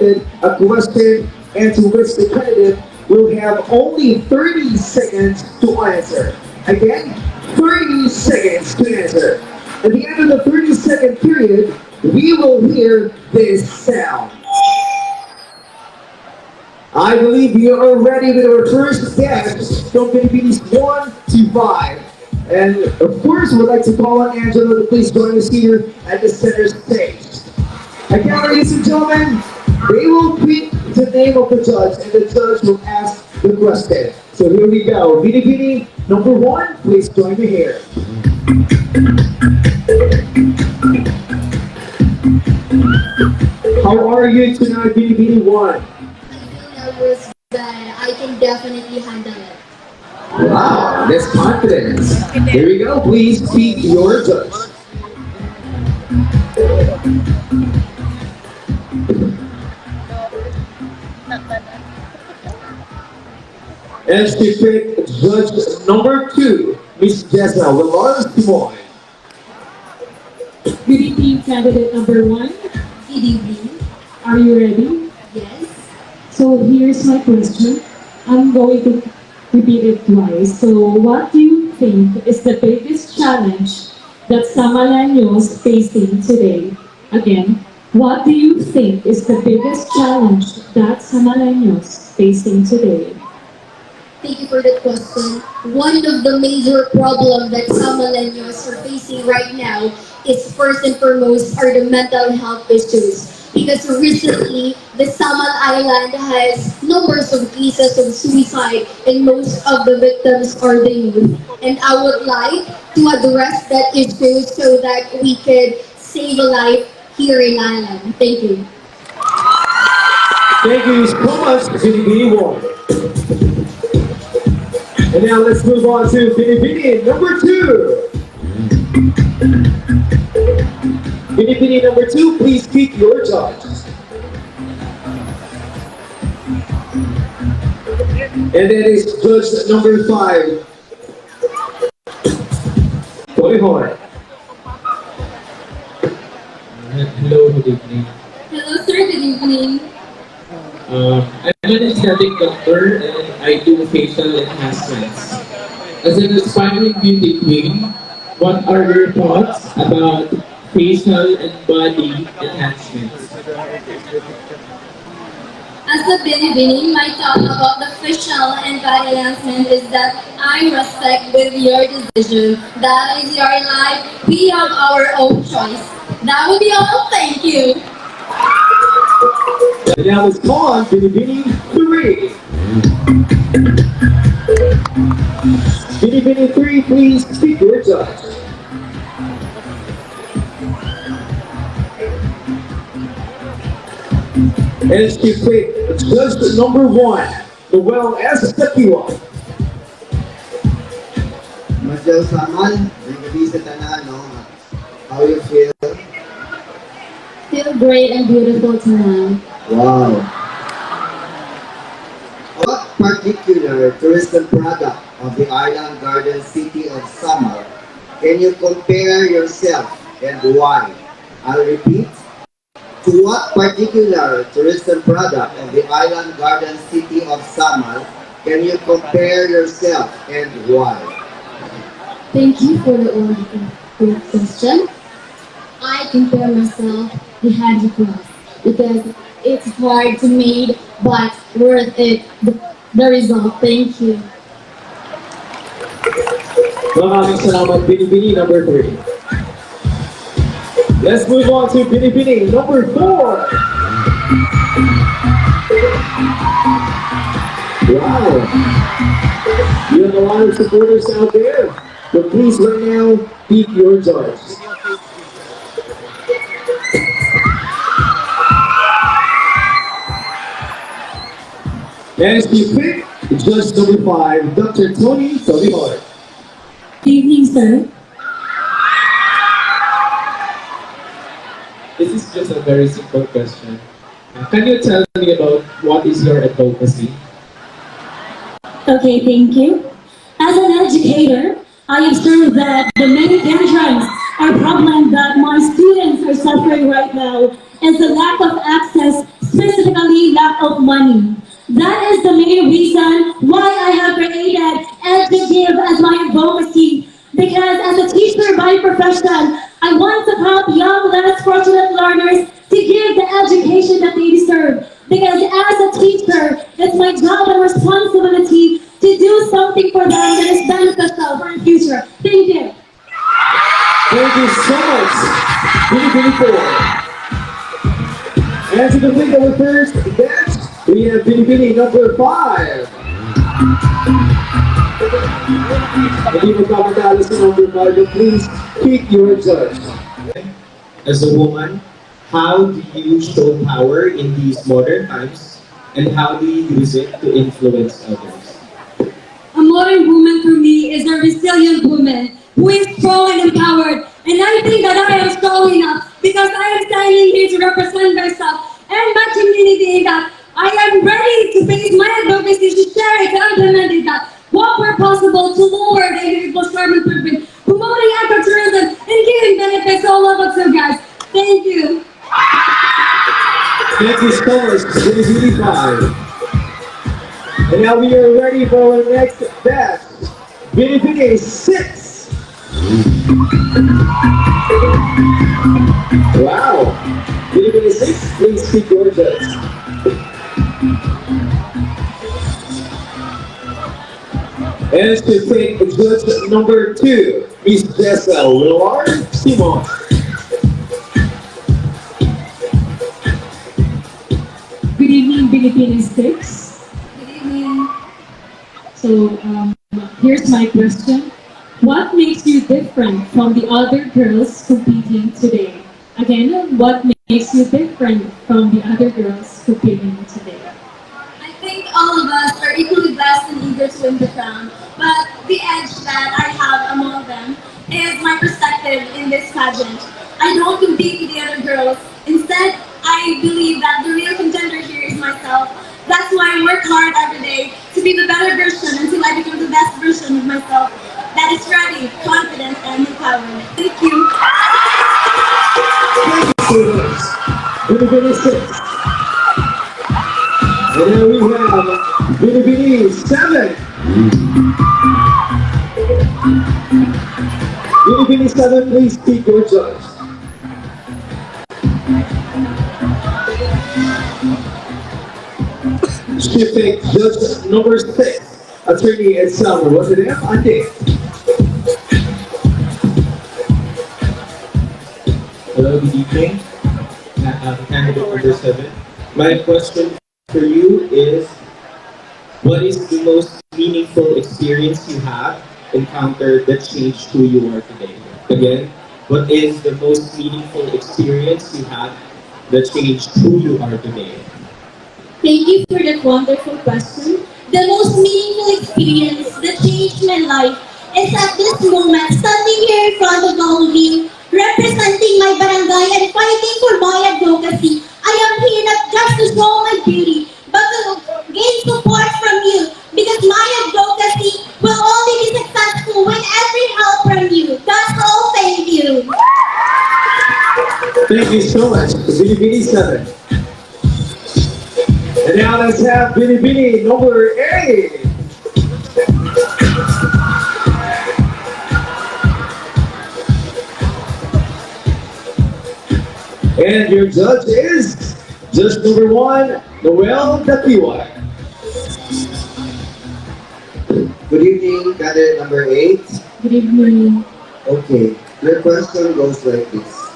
candidate a question and to which the candidate will have only 30 seconds to answer. Again, 30 seconds to answer. At the end of the 30-second period, we will hear this sound. I believe we are ready with our first guest from Binibining 1 to 5. And of course, we'd like to call on Angela to please join us here at the center stage. Again, ladies and gentlemen, they will pick the name of the judge and the judge will ask the question. So here we go. Binibining number 1, please join me here. How are you tonight, Binibining 1? Nervous, but I can definitely handle it. Wow, that's confidence. Here we go. Please pick your judge. And she picked judge number 2, Miss Jessa Simon. Good evening, candidate number 1. Good evening. Are you ready? Yes. So here's my question. I'm going to repeat it twice. So what do you think is the biggest challenge that Samaleños facing today? Again, what do you think is the biggest challenge that Samaleños facing today? Thank you for that question. One of the major problems that Samaleños are facing right now is first and foremost are the mental health issues. Because recently, the Samal Island has numbers of cases of suicide and most of the victims are the youth. And I would like to address that issue so that we could save a life here in Island. Thank you. Thank you so much, Binibining 1. And now let's move on to Binibining number 2. Binibining number 2, please pick your judge. And that is judge number 5. Hoy. Hello, good evening. Hello sir, good evening. I'm an aesthetic doctor and I do facial enhancements. As an aspiring beauty queen, what are your thoughts about facial and body enhancements? As a Binibining, my thought about the facial and body enhancement is that I respect with your decision. That is your life. We have our own choice. That would be all. Thank you. And now let's call on Binibining 3. Binibining 3, please pick your judge. And she picked judge number 1, Noel S. Tequiwa. Madam Samal, nagagabi sa tanan, no? How you feel? Feel great and beautiful tonight. Wow. What particular tourism product of the island garden city of Samal can you compare yourself and why? I'll repeat. To what particular tourism product of the island garden city of Samal can you compare yourself and why? Thank you for the question. I compare myself to handicraft because it's hard to make but worth it the result. Thank you. Maraming salamat, Binibining number 3. Let's move on to Binibining number 4. Wow. You have a lot of supporters out there. But please right now, pick your judge. And you pick judge number 5, Dr. Tony Hart. Good evening, sir. This is just a very simple question. Can you tell me about what is your advocacy? Okay, thank you. As an educator, I observe that the many hindrance or problem that my students are suffering right now is the lack of access, specifically of money. That is the main reason why I have created Edugive as my advocacy. Because as a teacher by profession, I want to help young, less fortunate learners to give the education that they deserve. Because as a teacher, it's my job and responsibility to do something for them that is beneficial for the future. Thank you. Thank you so much. Binibini 4. And to complete our first batch, we have Binibini number 5. Hindi mo kapatalo sa number 5, but please pick your judge. As a woman, how do you show power in these modern times, and how do you use it to influence others? A modern woman for me is a resilient woman who is strong and empowered. And I think that I am strong enough because I am standing here to represent myself and my community, that I am ready to face my advocacy, to share it, to implement it, that what were possible to lower the individual carbon footprint, promoting ecotourism, and giving benefits to all of us, so guys. Thank you. Thank you so much, Binibini 5. And now we are ready for our next batch. Binibini 6. Wow. Binibini 6, please pick your judge. And to take judge number 2, Miss Jessel Willard Simon. Good evening, Philippines 6. Good evening. So, here's my question. What makes you different from the other girls competing today? Again, what makes you different from the other girls competing today? I think all of us are equally blessed and eager to win the crown, but the edge that I have among them is my perspective in this pageant. I don't compete with the other girls. Instead, I believe that the real contender here is myself. That's why I work hard every day to be the better version until I become the best version of myself that is ready, confident, and empowered. Thank you. Students, Binibini 6. And now we have Binibini 7. Binibini 7, please pick your judge. She picked judge number 6, attorney and Samal. What's the name? Ante. Hello, good evening. Candidate number 7. My question for you is, what is the most meaningful experience you have encountered that changed who you are today? Again, what is the most meaningful experience you have that changed who you are today? Thank you for that wonderful question. The most meaningful experience that changed my life is at this moment, standing here in front of all of you, representing my barangay and fighting for my advocacy. I am here not just to show my beauty, but to gain support from you, because my advocacy will only be successful with every help from you. That's all. Thank you. Thank you so much, Binibini 7. And now let's have Binibini number 8. And your judge is judge number 1, Noel Dakiwa. Good evening, candidate number 8. Good evening. Okay, your question goes like this.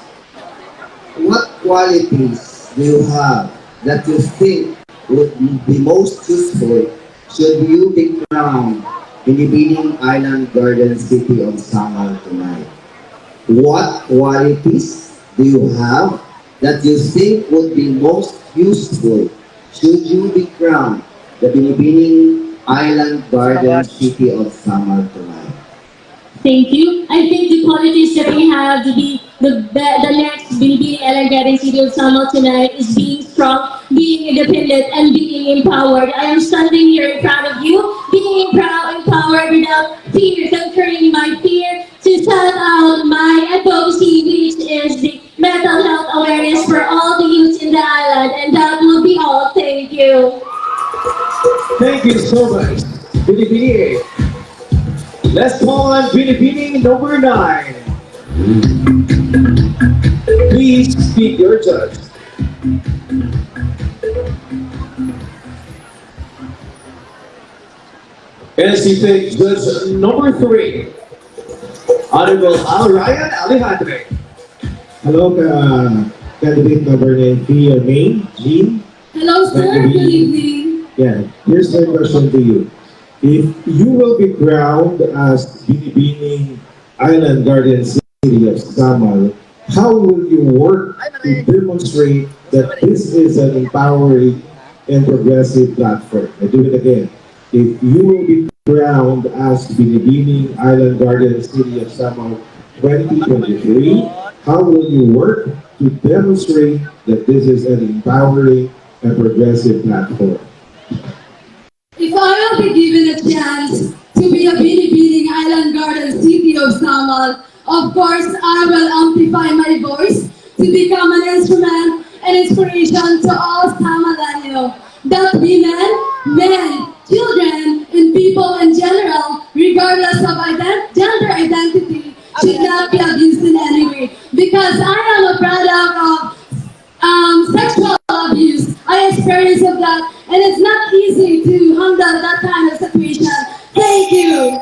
What qualities do you have that you think would be most useful should you be crowned in the Binibining Island Garden City of Samal tonight? What qualities do you have that you think would be most useful should you be crowned the Binibining Island Garden City of Samal tonight? Thank you. I think the qualities that we have to be the next Binibining Island Garden City of Samal tonight is being strong, being independent, and being empowered. I am standing here in front of you, being proud, empowered, without fear, conquering my fear, to shout out my advocacy, which is the mental health awareness for all the youth in the island. And that will be all. Thank Thank you. Thank you so much, Binibining. Let's call on Binibining number 9. Please speak your judge. And she takes judge number 3, Honorable Ryan Alejandro. Hello, candidate number 9, your name, Jean. Hello, sir. Good evening. Yeah, here's my question to you. If you will be crowned as Binibining Island Garden City of Samal, how will you work to demonstrate that this is an empowering and progressive platform? I do it again. If you will be crowned as Binibining Island Garden City of Samal 2023, how will you work to demonstrate that this is an empowering and progressive platform? If I will be given a chance to be a Binibining Island Garden City of Samal, of course I will amplify my voice to become an instrument and inspiration to all Samalenyo. That women, men, children, and people in general, regardless of gender identity, should not be abused in any way. Because I am a product of sexual abuse. I experienced of that, and it's not easy to handle that kind of situation. Thank you.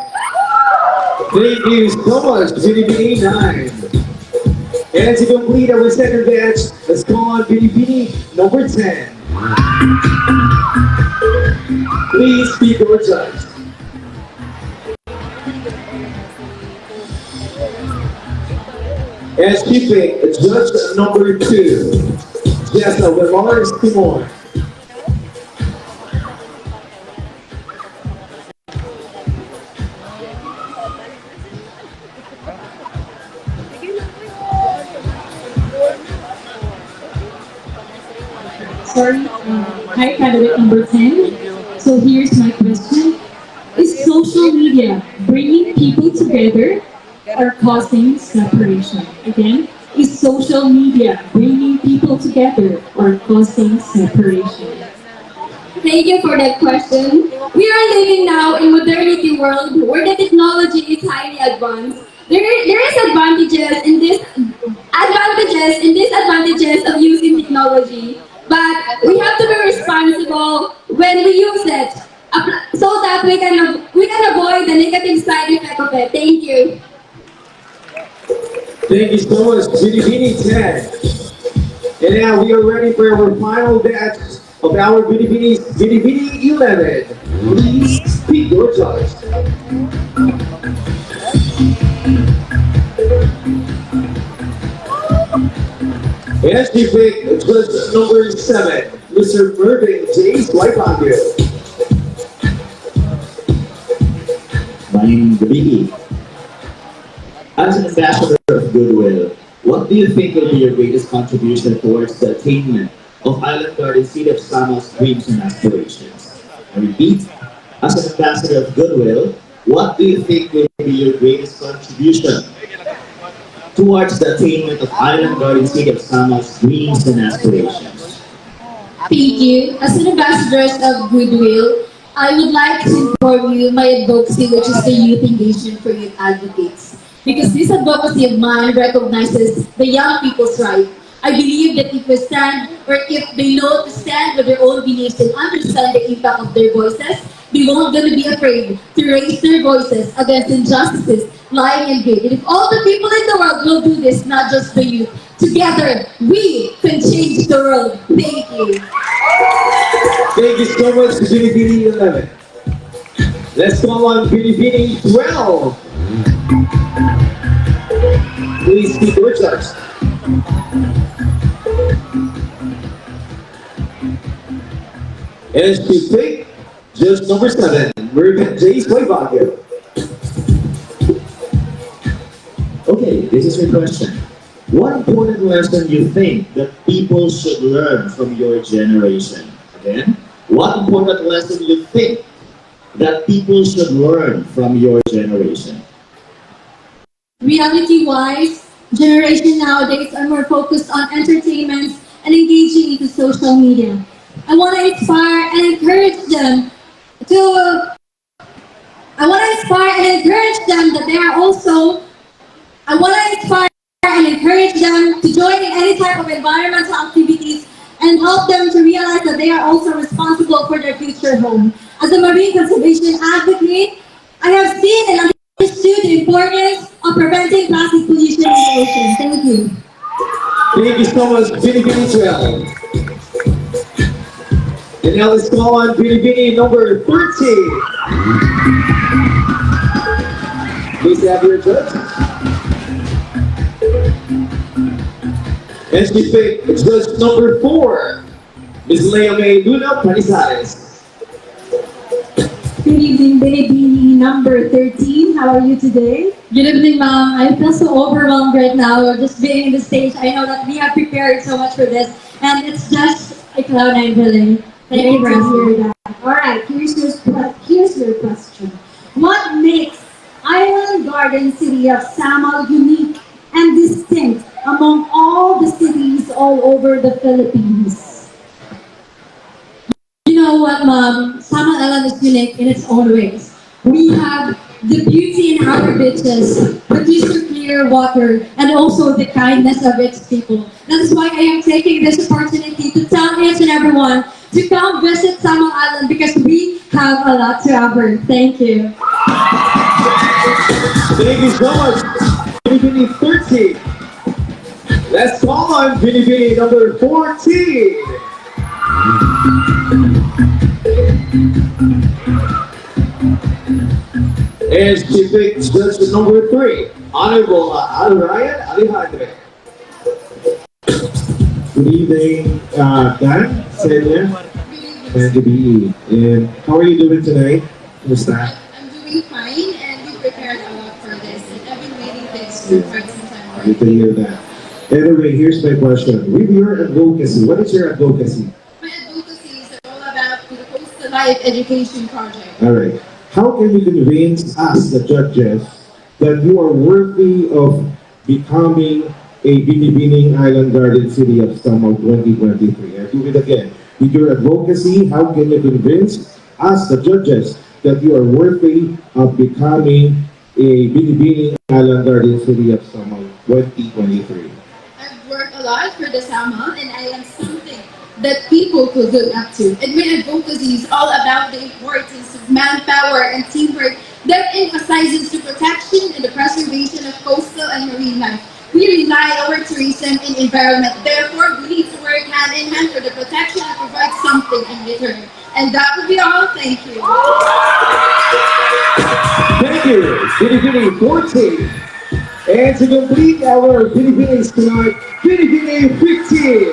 Thank you so much, Binibining 9. And to complete our second batch, let's call on Binibining number 10. Please speak your judge. And she picked judge number 2, Jessa Wilmar Timor. Sorry. Hi, candidate number 10. So here's my question. Is social media bringing people together or causing separation? Again, is social media bringing people together or causing separation? Thank you for that question. We are living now in modernity world where the technology is highly advanced. There is advantages and disadvantages of using technology, but we have to be responsible when we use it, so that we can avoid the negative side effect of it. Thank you. Thank you so much, Binibining 10. And now we are ready for our final batch of our Binibining 11. Please speak your judge. And she picked judge number 7, Mr. Mervin J. Swipangu. My name is Biggie. As an ambassador of goodwill, what do you think will be your greatest contribution towards the attainment of Island Garden City of Samal's dreams and aspirations? I repeat, as an ambassador of goodwill, what do you think will be your greatest contribution towards the attainment of Island Garden City of Samal's dreams and aspirations? Thank you. As an ambassador of goodwill, I would like to inform you my advocacy, which is the Youth Engagement for Youth Advocates. Because this advocacy of mine recognizes the young people's right. I believe that if we stand, or if they know to stand with their own beliefs and understand the impact of their voices, they won't gonna be afraid to raise their voices against injustices, lying and greed. And if all the people in the world will do this, not just the youth, together we can change the world. Thank you. Thank you so much, Binibining 11. Let's call on Binibining 12. Please speak your judge. And she picked judge number 7, Mervin J. Swipangu. Okay, this is your question. What important lesson you think that people should learn from your generation? Again, what important lesson you think that people should learn from your generation? Reality-wise, generation nowadays are more focused on entertainment and engaging into social media. I want to inspire and encourage them to. I want to inspire and encourage them that they are also. I want to inspire and encourage them to join in any type of environmental activities and help them to realize that they are also responsible for their future home. As a marine conservation advocate, I have seen and understood the importance of preventing plastic pollution in the ocean. Thank you. Thank you so much, Binibining 12. And now let's call on Binibining number 13. Please have your judge. And she picked judge number 4, Ms. Leia May Luna Panizares. Good evening, Binibining number 13. How are you today? Good evening, ma'am. I feel so overwhelmed right now just being in the stage. I know that we have prepared so much for this, and it's just a cloud nine feeling. Thank you, Great to ma'am. hear that. All right, here's your question. What makes Island Garden City of Samal unique and distinct among all the cities all over the Philippines? You know what, ma'am? Samal Island is unique in its own ways. We have the beauty in our beaches, the crystal clear water, and also the kindness of its people. That is why I am taking this opportunity to tell each and everyone to come visit Samal Island because we have a lot to offer. Thank you. Thank you so much, Binibining 13. Let's call on Binibining number 14. And she picked judge number 3, Honorable Ryan Alejandre. Good evening, Dan, Celia, and the BE. And how are you doing tonight? Kumusta? I'm doing fine, and we prepared a lot for this, and I've been waiting this for quite some time. Good to hear that. Anyway, here's my question. With your advocacy, what is your advocacy? My advocacy is all about the Coastal Life Education Project. All right. How can you convince us, the judges, that you are worthy of becoming a Binibining Island Garden City of Samal 2023? I do it again. With your advocacy, how can you convince us, the judges, that you are worthy of becoming a Binibining Island Garden City of Samal 2023? I've worked a lot for the Samal, and I am something that people could look up to. And my advocacy is all about the importance of manpower and teamwork that emphasizes the protection and the preservation of coastal and marine life. We rely on our tourism and environment. Therefore, we need to work hand in hand for the protection and provide something in return. And that would be all. Thank you. Thank you, Binibining 14. And to complete our Binibinings tonight, Binibining 15.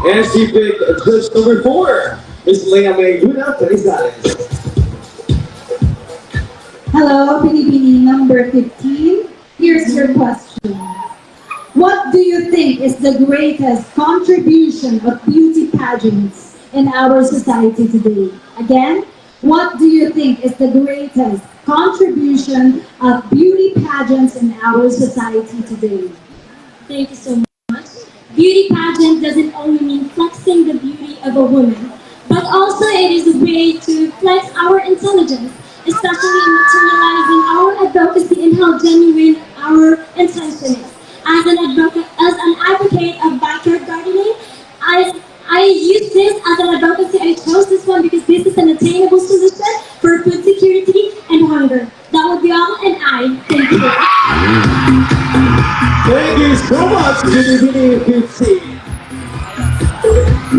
And she picked judge number 4, Ms. Leia May Luna Panizares. Hello, Binibining number 15. Here's your question. What do you think is the greatest contribution of beauty pageants in our society today? Again, what do you think is the greatest contribution of beauty pageants in our society today? Thank you so much. Beauty pageant doesn't only mean flexing the beauty of a woman, but also it is a way to flex our intelligence, especially in materializing our advocacy and how genuine our intention is. As an advocate of backyard gardening, I use this as an advocacy. I chose this one because this is an attainable solution for food security and hunger. That would be all, and I thank you. Thank you so much, Binibining 15.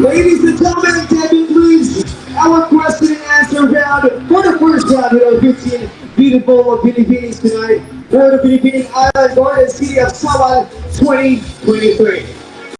Ladies and gentlemen, that concludes our question and answer round for the first round of our 15 beautiful Binibinings tonight for the Binibining Island Garden City of Samal 2023.